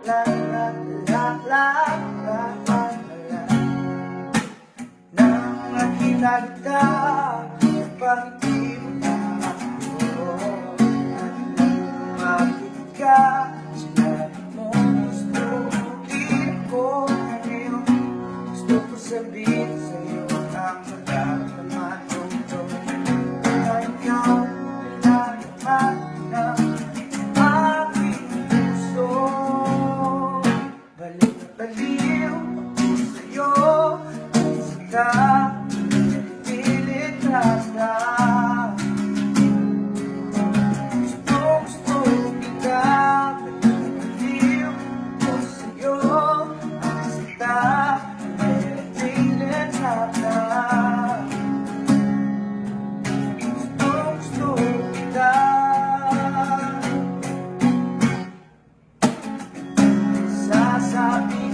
la la la la la la la. Nang nakita kita, bakit di mo na ako? At nang umakit ka, sinabi mo gusto ulit ko. Ngayon gusto ko sabihin sa'yo ang magkakaman ko. Na ikaw na naman ng aking puso. Baliw na baliw ako sa'yo, isa ka, pilit na ka. Gusto kita, baliw ako sa'yo, isa ka, pilit na ka. Gusto kita. Sasabihin